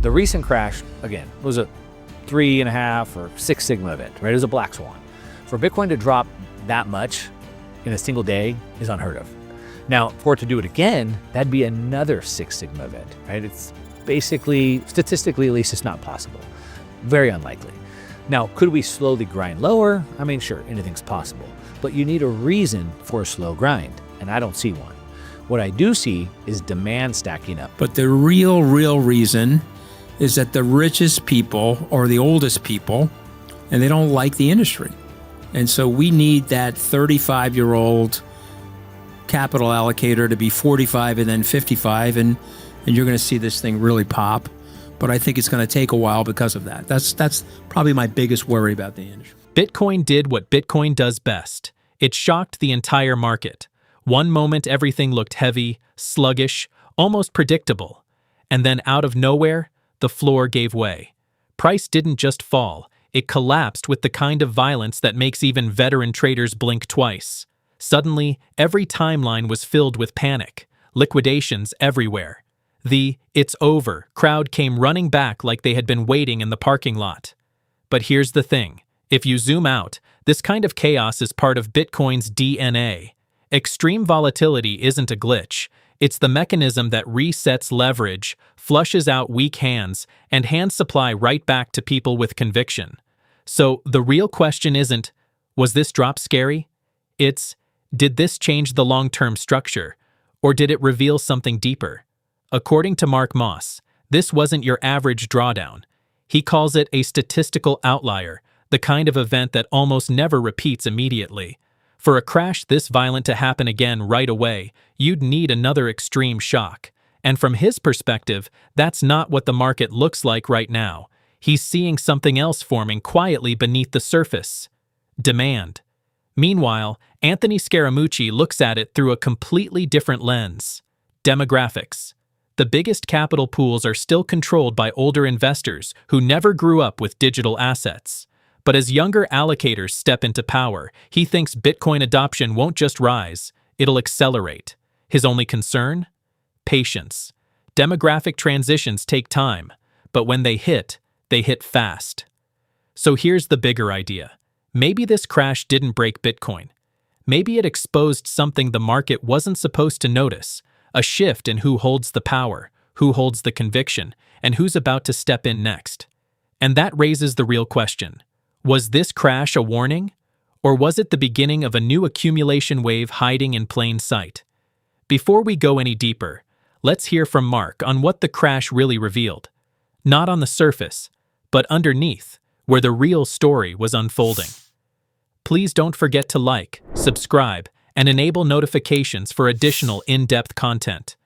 The recent crash, again, was a 3.5 or 6 sigma event, right? It was a black swan. For Bitcoin to drop that much in a single day is unheard of. Now, for it to do it again, that'd be another 6 sigma event, right? It's basically, statistically at least, it's not possible. Very unlikely. Now, could we slowly grind lower? I mean, sure, anything's possible. But you need a reason for a slow grind, and I don't see one. What I do see is demand stacking up. But the real reason is that the richest people are the oldest people, and they don't like the industry. And so we need that 35-year-old capital allocator to be 45 and then 55, and you're going to see this thing really pop. But I think it's going to take a while because of that. That's probably my biggest worry about the industry. Bitcoin did what Bitcoin does best. It shocked the entire market. One moment everything looked heavy, sluggish, almost predictable. And then out of nowhere, the floor gave way. Price didn't just fall, it collapsed with the kind of violence that makes even veteran traders blink twice. Suddenly, every timeline was filled with panic, liquidations everywhere. The "it's over" crowd came running back like they had been waiting in the parking lot. But here's the thing. If you zoom out, this kind of chaos is part of Bitcoin's DNA. Extreme volatility isn't a glitch. It's the mechanism that resets leverage, flushes out weak hands, and hands supply right back to people with conviction. So the real question isn't, was this drop scary? It's, did this change the long-term structure? Or did it reveal something deeper? According to Mark Moss, this wasn't your average drawdown. He calls it a statistical outlier, the kind of event that almost never repeats immediately. For a crash this violent to happen again right away, you'd need another extreme shock. And from his perspective, that's not what the market looks like right now. He's seeing something else forming quietly beneath the surface. Demand. Meanwhile, Anthony Scaramucci looks at it through a completely different lens. Demographics. The biggest capital pools are still controlled by older investors who never grew up with digital assets. But as younger allocators step into power, he thinks Bitcoin adoption won't just rise, it'll accelerate. His only concern? Patience. Demographic transitions take time, but when they hit fast. So here's the bigger idea. Maybe this crash didn't break Bitcoin. Maybe it exposed something the market wasn't supposed to notice, a shift in who holds the power, who holds the conviction, and who's about to step in next. And that raises the real question. Was this crash a warning? Or was it the beginning of a new accumulation wave hiding in plain sight? Before we go any deeper, let's hear from Mark on what the crash really revealed. Not on the surface, but underneath, where the real story was unfolding. Please don't forget to like, subscribe, and enable notifications for additional in-depth content.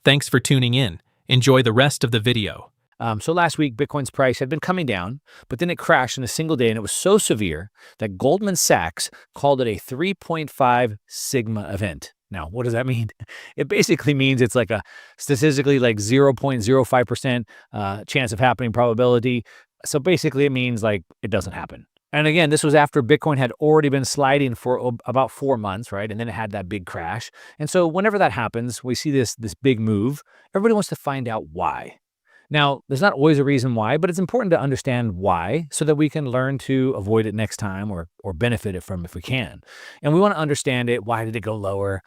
Thanks for tuning in. Enjoy the rest of the video. So last week, Bitcoin's price had been coming down, but then it crashed in a single day, and it was so severe that Goldman Sachs called it a 3.5 sigma event. Now, what does that mean? It basically means it's like a statistically like 0.05% chance of happening probability. So basically it means like it doesn't happen. And again, this was after Bitcoin had already been sliding for about 4 months, right? And then it had that big crash. And so whenever that happens, we see this big move. Everybody wants to find out why. Now, there's not always a reason why, but it's important to understand why so that we can learn to avoid it next time or benefit it from if we can. And we want to understand it. Why did it go lower?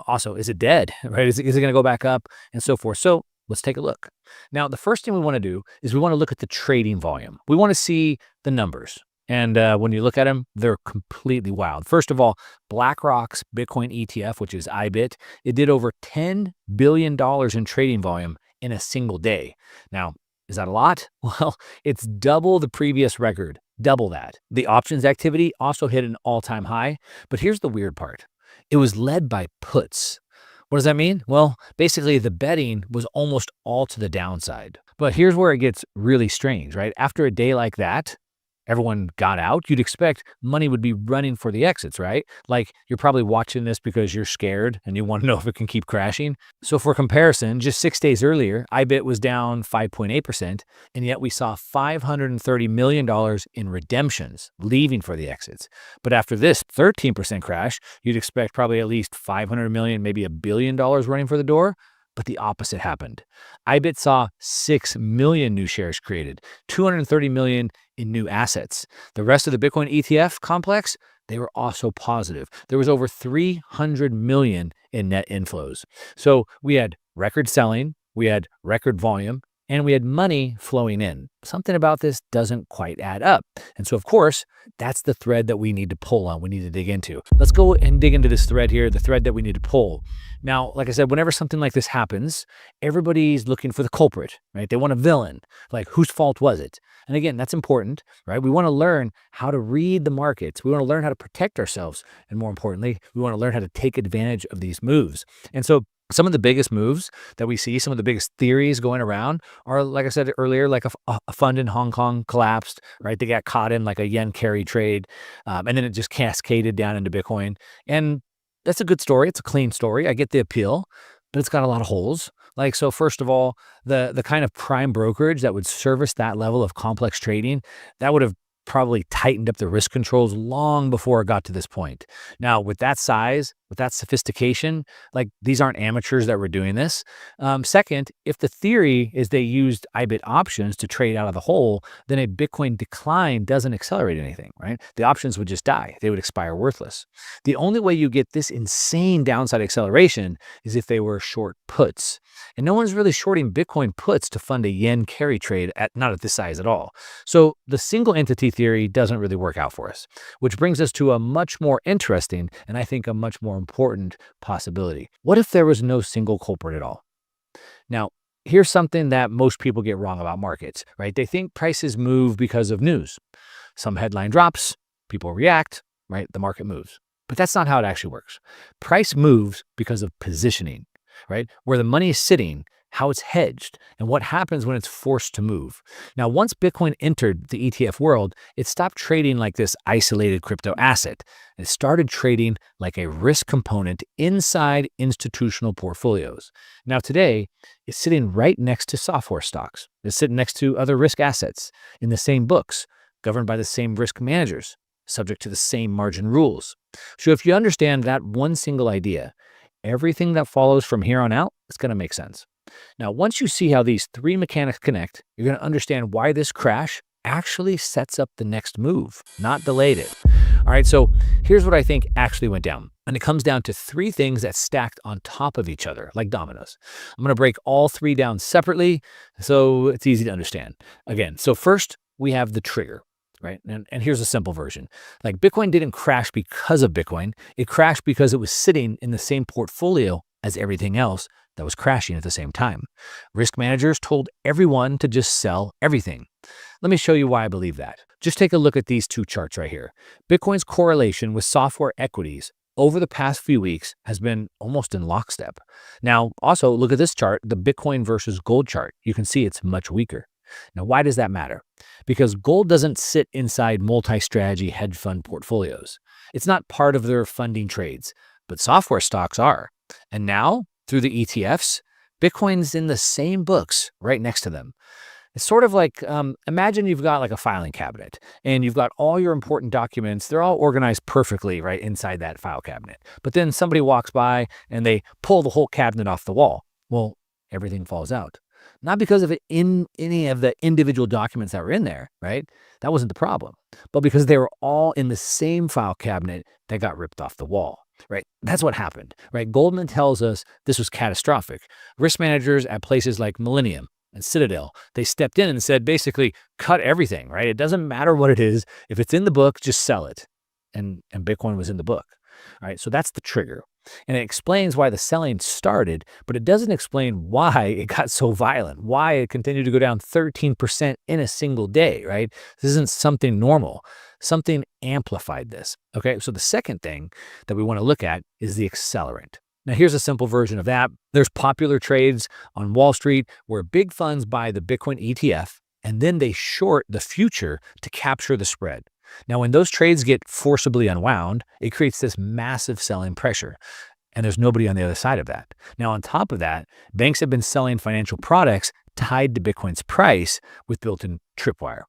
Also, is it dead, right? Is it going to go back up and so forth? So let's take a look. Now, the first thing we want to do is we want to look at the trading volume. We want to see the numbers. And when you look at them, they're completely wild. First of all, BlackRock's Bitcoin ETF, which is IBIT, it did over $10 billion in trading volume in a single day. Now, is that a lot? Well, it's double the previous record, double that. The options activity also hit an all-time high, but here's the weird part. It was led by puts. What does that mean? Well, basically the betting was almost all to the downside. But here's where it gets really strange, right? After a day like that, everyone got out, you'd expect money would be running for the exits, right? Like you're probably watching this because you're scared and you want to know if it can keep crashing. So for comparison, just 6 days earlier, IBIT was down 5.8%, and yet we saw $530 million in redemptions leaving for the exits. But after this 13% crash, you'd expect probably at least $500 million, maybe $1 billion running for the door. But the opposite happened. IBIT saw 6 million new shares created, 230 million in new assets. The rest of the Bitcoin ETF complex, they were also positive. There was over 300 million in net inflows. So we had record selling, we had record volume, and we had money flowing in. Something about this doesn't quite add up. And so, of course, that's the thread that we need to pull on, we need to dig into. Let's go and dig into this thread here, the thread that we need to pull. Now, like I said, whenever something like this happens, everybody's looking for the culprit, right? They want a villain, like whose fault was it? And again, that's important, right? We want to learn how to read the markets. We want to learn how to protect ourselves. And more importantly, we want to learn how to take advantage of these moves. And so some of the biggest moves that we see, some of the biggest theories going around are, like I said earlier, like a fund in Hong Kong collapsed, right? They got caught in like a yen carry trade, and then it just cascaded down into Bitcoin. And that's a good story. It's a clean story. I get the appeal, but it's got a lot of holes. Like, so first of all, the kind of prime brokerage that would service that level of complex trading, that would have probably tightened up the risk controls long before it got to this point. Now, with that size, with that sophistication, like these aren't amateurs that were doing this. Second, if the theory is they used IBIT options to trade out of the hole, then a Bitcoin decline doesn't accelerate anything, right? The options would just die. They would expire worthless. The only way you get this insane downside acceleration is if they were short puts. And no one's really shorting Bitcoin puts to fund a yen carry trade not at this size at all. So the single entity theory doesn't really work out for us, which brings us to a much more interesting and I think a much more important possibility. What if there was no single culprit at all? Now, here's something that most people get wrong about markets, right? They think prices move because of news. Some headline drops, people react, right? The market moves. But that's not how it actually works. Price moves because of positioning, right? Where the money is sitting, how it's hedged, and what happens when it's forced to move. Now, once Bitcoin entered the ETF world, it stopped trading like this isolated crypto asset. It started trading like a risk component inside institutional portfolios. Now, today, it's sitting right next to software stocks. It's sitting next to other risk assets in the same books, governed by the same risk managers, subject to the same margin rules. So if you understand that one single idea, everything that follows from here on out is going to make sense. Now, once you see how these three mechanics connect, you're going to understand why this crash actually sets up the next move, not delayed it. All right, so here's what I think actually went down. And it comes down to three things that stacked on top of each other, like dominoes. I'm going to break all three down separately so it's easy to understand. Again, so first we have the trigger, right? And here's a simple version. Like Bitcoin didn't crash because of Bitcoin. It crashed because it was sitting in the same portfolio as everything else that was crashing at the same time. Risk managers told everyone to just sell everything. Let me show you why I believe that. Just take a look at these two charts right here. Bitcoin's correlation with software equities over the past few weeks has been almost in lockstep. Now, also look at this chart, the Bitcoin versus gold chart. You can see it's much weaker. Now, why does that matter? Because gold doesn't sit inside multi-strategy hedge fund portfolios. It's not part of their funding trades, but software stocks are. And now, through the ETFs, Bitcoin's in the same books right next to them. It's sort of like, imagine you've got like a filing cabinet and you've got all your important documents. They're all organized perfectly right inside that file cabinet. But then somebody walks by and they pull the whole cabinet off the wall. Well, everything falls out. Not because of it in any of the individual documents that were in there, right? That wasn't the problem. But because they were all in the same file cabinet that got ripped off the wall. Right? That's what happened, right? Goldman tells us this was catastrophic. Risk managers at places like Millennium and Citadel, they stepped in and said, basically, cut everything, right? It doesn't matter what it is. If it's in the book, just sell it. And Bitcoin was in the book, right? So that's the trigger. And it explains why the selling started, but it doesn't explain why it got so violent, why it continued to go down 13% in a single day, right? This isn't something normal. Something amplified this, okay? So the second thing that we want to look at is the accelerant. Now, here's a simple version of that. There's popular trades on Wall Street where big funds buy the Bitcoin ETF, and then they short the future to capture the spread. Now, when those trades get forcibly unwound, it creates this massive selling pressure, and there's nobody on the other side of that. Now, on top of that, banks have been selling financial products tied to Bitcoin's price with built-in tripwire.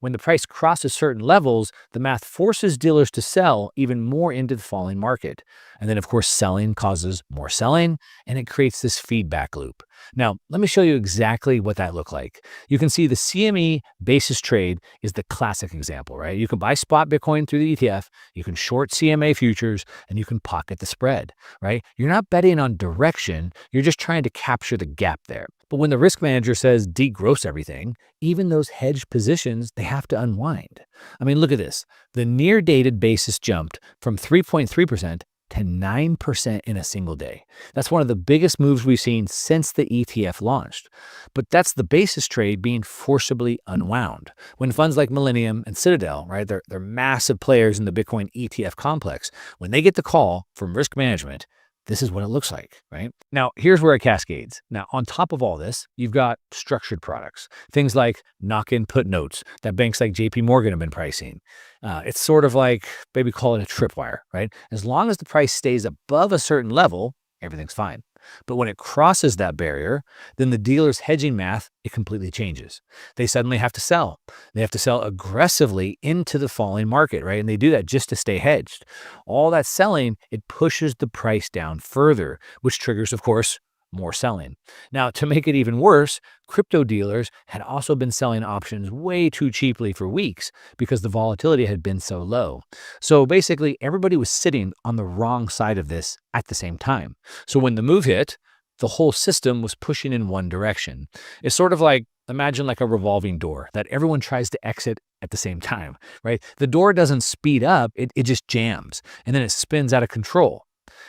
When the price crosses certain levels, the math forces dealers to sell even more into the falling market. And then, of course, selling causes more selling, and it creates this feedback loop. Now, let me show you exactly what that looked like. You can see the CME basis trade is the classic example, right? You can buy spot Bitcoin through the ETF, you can short CMA futures, and you can pocket the spread, right? You're not betting on direction, you're just trying to capture the gap there. But when the risk manager says degross everything, even those hedged positions, they have to unwind. I mean, look at this. The near-dated basis jumped from 3.3% to 9% in a single day. That's one of the biggest moves we've seen since the ETF launched. But that's the basis trade being forcibly unwound. When funds like Millennium and Citadel, right, they're massive players in the Bitcoin ETF complex, when they get the call from risk management, this is what it looks like, right? Now, here's where it cascades. Now, on top of all this, you've got structured products, things like knock-in put notes that banks like JP Morgan have been pricing. It's sort of like, maybe call it a tripwire, right? As long as the price stays above a certain level, everything's fine. But when it crosses that barrier, then the dealer's hedging math, it completely changes. They suddenly have to sell. They have to sell aggressively into the falling market, right? And they do that just to stay hedged. All that selling, it pushes the price down further, which triggers, of course, more selling. Now, to make it even worse, crypto dealers had also been selling options way too cheaply for weeks because the volatility had been so low. So basically, everybody was sitting on the wrong side of this at the same time. So when the move hit, the whole system was pushing in one direction. It's sort of like, imagine like a revolving door that everyone tries to exit at the same time, right? The door doesn't speed up, it just jams, and then it spins out of control.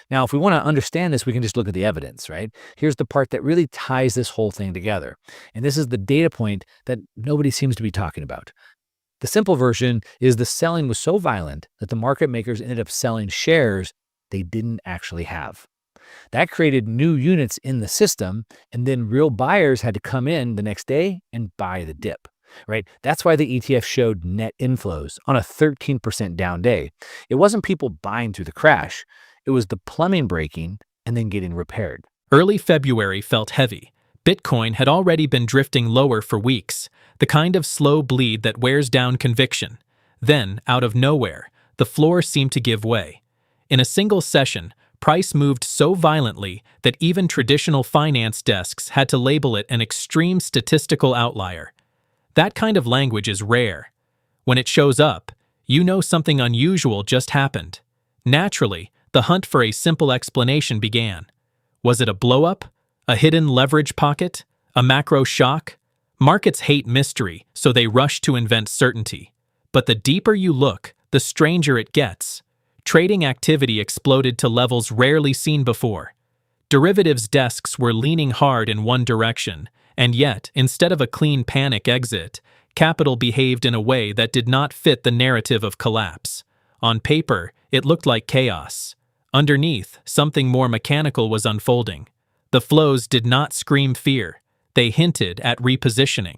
Now, if we want to understand this, we can just look at the evidence, right? Here's the part that really ties this whole thing together. And this is the data point that nobody seems to be talking about. The simple version is the selling was so violent that the market makers ended up selling shares they didn't actually have. That created new units in the system, and then real buyers had to come in the next day and buy the dip. Right? That's why the ETF showed net inflows on a 13% down day. It wasn't people buying through the crash. It was the plumbing breaking and then getting repaired. Early February felt heavy. Bitcoin had already been drifting lower for weeks, the kind of slow bleed that wears down conviction. Then, out of nowhere, the floor seemed to give way. In a single session, price moved so violently that even traditional finance desks had to label it an extreme statistical outlier. That kind of language is rare. When it shows up, you know something unusual just happened. Naturally, the hunt for a simple explanation began. Was it a blow-up? A hidden leverage pocket? A macro shock? Markets hate mystery, so they rush to invent certainty. But the deeper you look, the stranger it gets. Trading activity exploded to levels rarely seen before. Derivatives desks were leaning hard in one direction, and yet, instead of a clean panic exit, capital behaved in a way that did not fit the narrative of collapse. On paper, it looked like chaos. Underneath, something more mechanical was unfolding. The flows did not scream fear. They hinted at repositioning.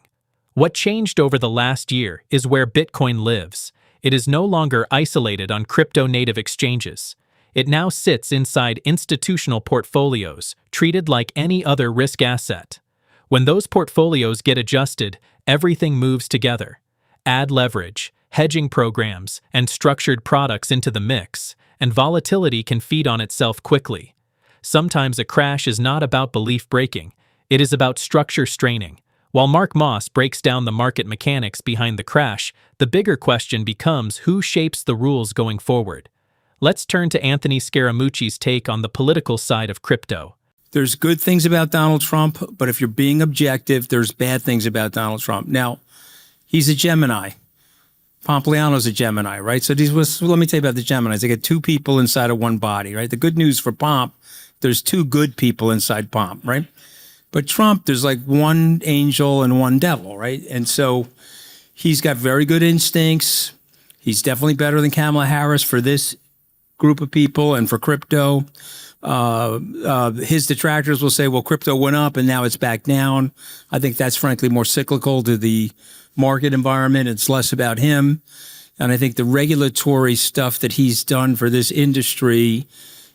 What changed over the last year is where Bitcoin lives. It is no longer isolated on crypto-native exchanges. It now sits inside institutional portfolios, treated like any other risk asset. When those portfolios get adjusted, everything moves together. Add leverage, hedging programs, and structured products into the mix, and volatility can feed on itself quickly. Sometimes a crash is not about belief breaking, it is about structure straining. While Mark Moss breaks down the market mechanics behind the crash, the bigger question becomes who shapes the rules going forward. Let's turn to Anthony Scaramucci's take on the political side of crypto. There's good things about Donald Trump, but if you're being objective, there's bad things about Donald Trump. Now, he's a Gemini. Pompliano's a Gemini, right? So let me tell you about the Geminis. They get two people inside of one body, right? The good news for Pomp, there's two good people inside Pomp, right? But Trump, there's like one angel and one devil, right? And so he's got very good instincts. He's definitely better than Kamala Harris for this group of people and for crypto. His detractors will say, well, crypto went up and now it's back down. I think that's frankly more cyclical to the market environment. It's less about him. And I think the regulatory stuff that he's done for this industry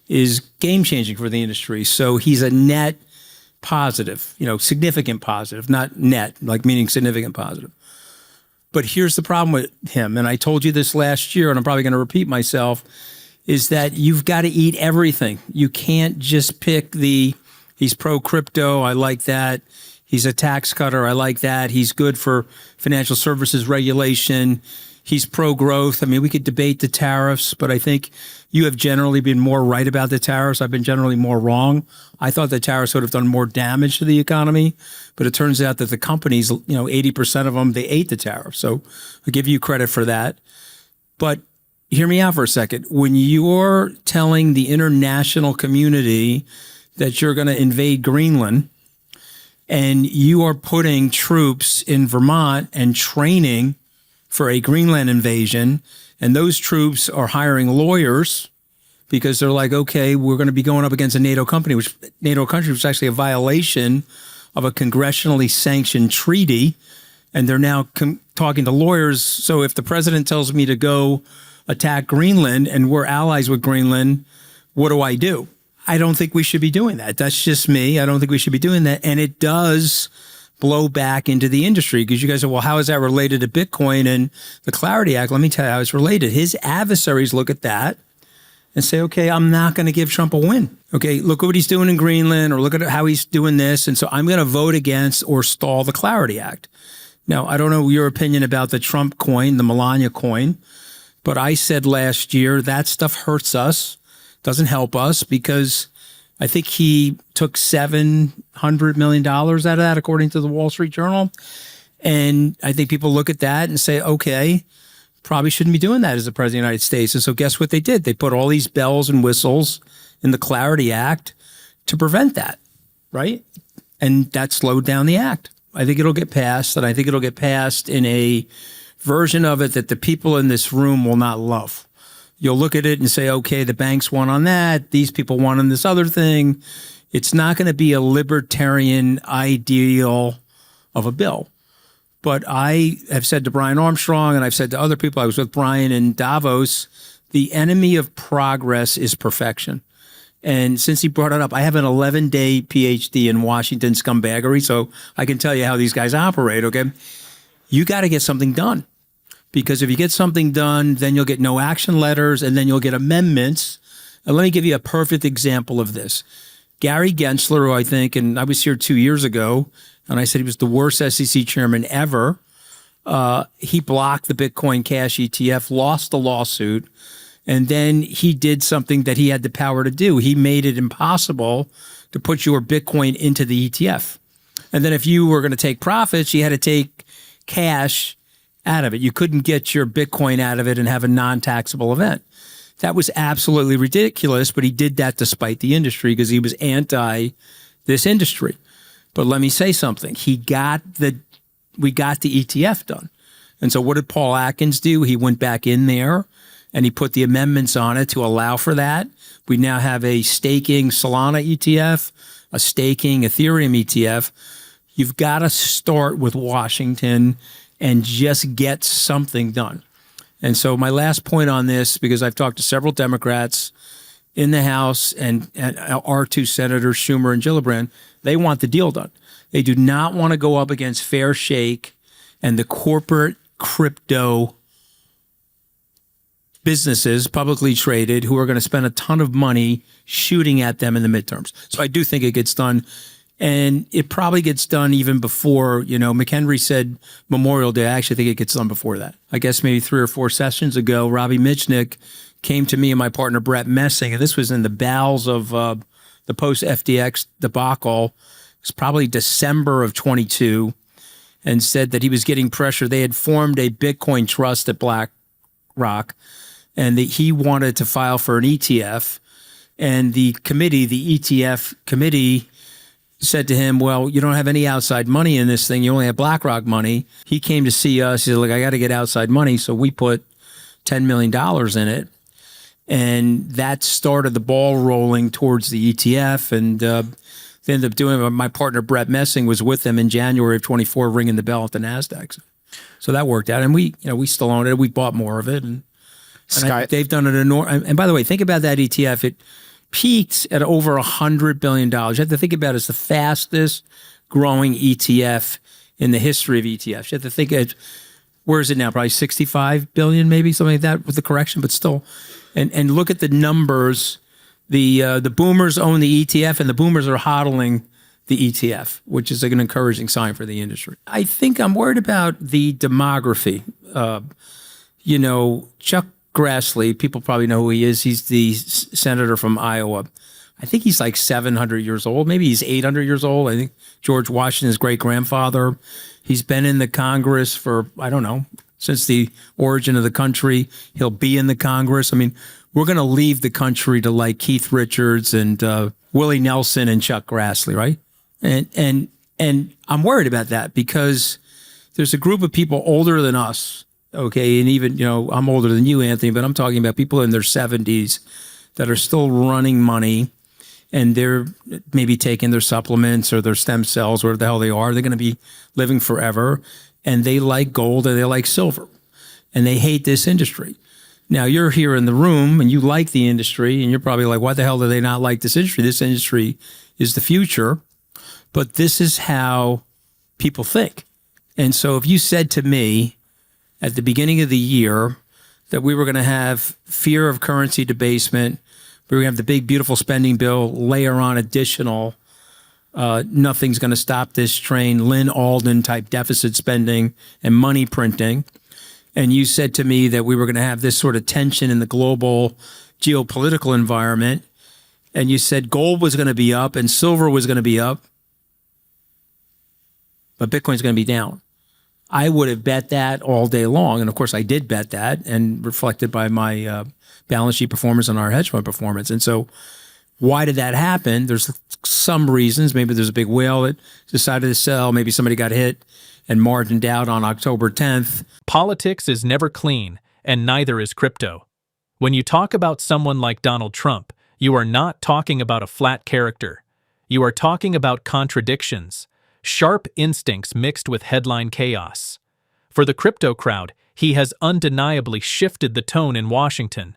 is game changing for the industry. So he's a net positive, significant positive, not net, like meaning significant positive. But here's the problem with him, and I told you this last year, and I'm probably going to repeat myself, is that you've got to eat everything. You can't just pick he's pro-crypto, I like that. He's a tax cutter, I like that. He's good for financial services regulation. He's pro-growth. I mean, we could debate the tariffs, but I think you have generally been more right about the tariffs. I've been generally more wrong. I thought the tariffs would have done more damage to the economy, but it turns out that the companies, 80% of them, they ate the tariffs. So I give you credit for that. But hear me out for a second. When you're telling the international community that you're going to invade Greenland and you are putting troops in Vermont and training for a Greenland invasion, and those troops are hiring lawyers because they're like, okay, we're going to be going up against a NATO country, which is actually a violation of a congressionally sanctioned treaty, and they're now talking to lawyers. So if the president tells me to go attack Greenland and we're allies with Greenland, what do I do? I don't think we should be doing that. That's just me. I don't think we should be doing that. And it does blow back into the industry because you guys say, well, how is that related to Bitcoin and the Clarity Act? Let me tell you how it's related. His adversaries look at that and say, okay, I'm not going to give Trump a win. Okay, look at what he's doing in Greenland, or look at how he's doing this. And so I'm going to vote against or stall the Clarity Act. Now, I don't know your opinion about the Trump coin, the Melania coin, but I said last year that stuff hurts us, doesn't help us, because I think he took $700 million out of that, according to the Wall Street Journal. And I think people look at that and say, okay, probably shouldn't be doing that as the president of the United States. And so guess what they did? They put all these bells and whistles in the Clarity Act to prevent that, right? And that slowed down the act. I think it'll get passed, and I think it'll get passed in a version of it that the people in this room will not love. You'll look at it and say, okay, the banks won on that. These people won on this other thing. It's not going to be a libertarian ideal of a bill. But I have said to Brian Armstrong, and I've said to other people, I was with Brian in Davos, the enemy of progress is perfection. And since he brought it up, I have an 11-day PhD in Washington scumbaggery, so I can tell you how these guys operate, okay? You got to get something done. Because if you get something done, then you'll get no action letters, and then you'll get amendments. And let me give you a perfect example of this. Gary Gensler, who I think, and I was here 2 years ago, and I said he was the worst SEC chairman ever. He blocked the Bitcoin Cash ETF, lost the lawsuit, and then he did something that he had the power to do. He made it impossible to put your Bitcoin into the ETF. And then if you were going to take profits, you had to take cash out of it. You couldn't get your Bitcoin out of it and have a non-taxable event. That was absolutely ridiculous, but he did that despite the industry because he was anti this industry. But let me say something. We got the ETF done. And so what did Paul Atkins do? He went back in there and he put the amendments on it to allow for that. We now have a staking Solana ETF, a staking Ethereum ETF. You've got to start with Washington and just get something done. And so my last point on this, because I've talked to several Democrats in the House and our two senators, Schumer and Gillibrand, they want the deal done. They do not want to go up against Fair Shake and the corporate crypto businesses, publicly traded, who are going to spend a ton of money shooting at them in the midterms. So I do think it gets done. And it probably gets done even before, McHenry said Memorial Day. I actually think it gets done before that. I guess maybe 3 or 4 sessions ago, Robbie Mitchnick came to me and my partner, Brett Messing, and this was in the bowels of the post-FTX debacle. It was probably December of 22, and said that he was getting pressure. They had formed a Bitcoin trust at BlackRock, and that he wanted to file for an ETF. And the ETF committee, said to him, well, you don't have any outside money in this thing. You only have BlackRock money. He came to see us. He said, look, I got to get outside money. So we put $10 million in it. And that started the ball rolling towards the ETF. And they ended up doing it. My partner, Brett Messing, was with them in January of 24, ringing the bell at the NASDAQ. So that worked out. And we still own it. We bought more of it. And they've done it. And by the way, think about that ETF. It peaked at over $100 billion. You have to think about it as the fastest growing ETF in the history of ETFs. You have to think Where is it now? Probably 65 billion, maybe something like that with the correction, but still. And look at the numbers. The boomers own the ETF, and the boomers are hodling the ETF, which is an encouraging sign for the industry. I think I'm worried about the demography. Chuck Grassley, people probably know who he is. He's the senator from Iowa. I think he's like 700 years old. Maybe he's 800 years old. I think George Washington's great-grandfather. He's been in the Congress for, I don't know, since the origin of the country. He'll be in the Congress. I mean, we're going to leave the country to like Keith Richards and Willie Nelson and Chuck Grassley, right? And I'm worried about that because there's a group of people older than us, okay? And even, I'm older than you, Anthony, but I'm talking about people in their 70s that are still running money, and they're maybe taking their supplements or their stem cells, whatever the hell they are. They're going to be living forever, and they like gold and they like silver, and they hate this industry. Now, you're here in the room, and you like the industry, and you're probably like, why the hell do they not like this industry? This industry is the future, but this is how people think. And so if you said to me at the beginning of the year that we were going to have fear of currency debasement, we were going to have the big, beautiful spending bill, layer on additional, nothing's going to stop this train, Lynn Alden type deficit spending and money printing. And you said to me that we were going to have this sort of tension in the global geopolitical environment. And you said gold was going to be up and silver was going to be up, but Bitcoin's going to be down. I would have bet that all day long. And of course, I did bet that, and reflected by my balance sheet performance and our hedge fund performance. And so why did that happen? There's some reasons. Maybe there's a big whale that decided to sell. Maybe somebody got hit and margined out on October 10th. Politics is never clean, and neither is crypto. When you talk about someone like Donald Trump, you are not talking about a flat character. You are talking about contradictions, sharp instincts mixed with headline chaos. For the crypto crowd, he has undeniably shifted the tone in Washington.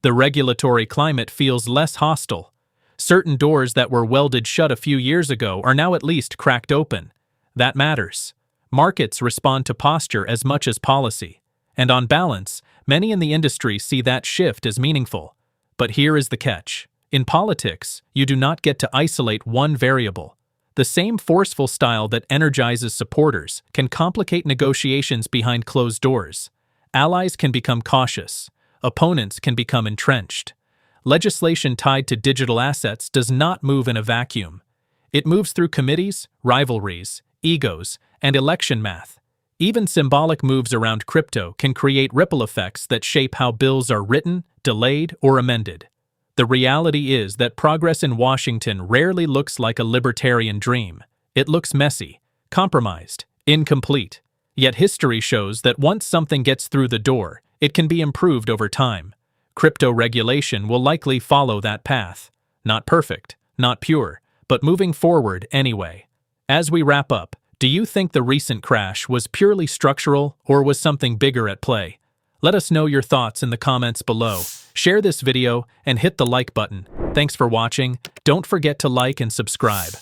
The regulatory climate feels less hostile. Certain doors that were welded shut a few years ago are now at least cracked open. That matters. Markets respond to posture as much as policy. And on balance, many in the industry see that shift as meaningful. But here is the catch. In politics, you do not get to isolate one variable. The same forceful style that energizes supporters can complicate negotiations behind closed doors. Allies can become cautious. Opponents can become entrenched. Legislation tied to digital assets does not move in a vacuum. It moves through committees, rivalries, egos, and election math. Even symbolic moves around crypto can create ripple effects that shape how bills are written, delayed, or amended. The reality is that progress in Washington rarely looks like a libertarian dream. It looks messy, compromised, incomplete. Yet history shows that once something gets through the door, it can be improved over time. Crypto regulation will likely follow that path. Not perfect, not pure, but moving forward anyway. As we wrap up, do you think the recent crash was purely structural or was something bigger at play? Let us know your thoughts in the comments below. Share this video and hit the like button. Thanks for watching. Don't forget to like and subscribe.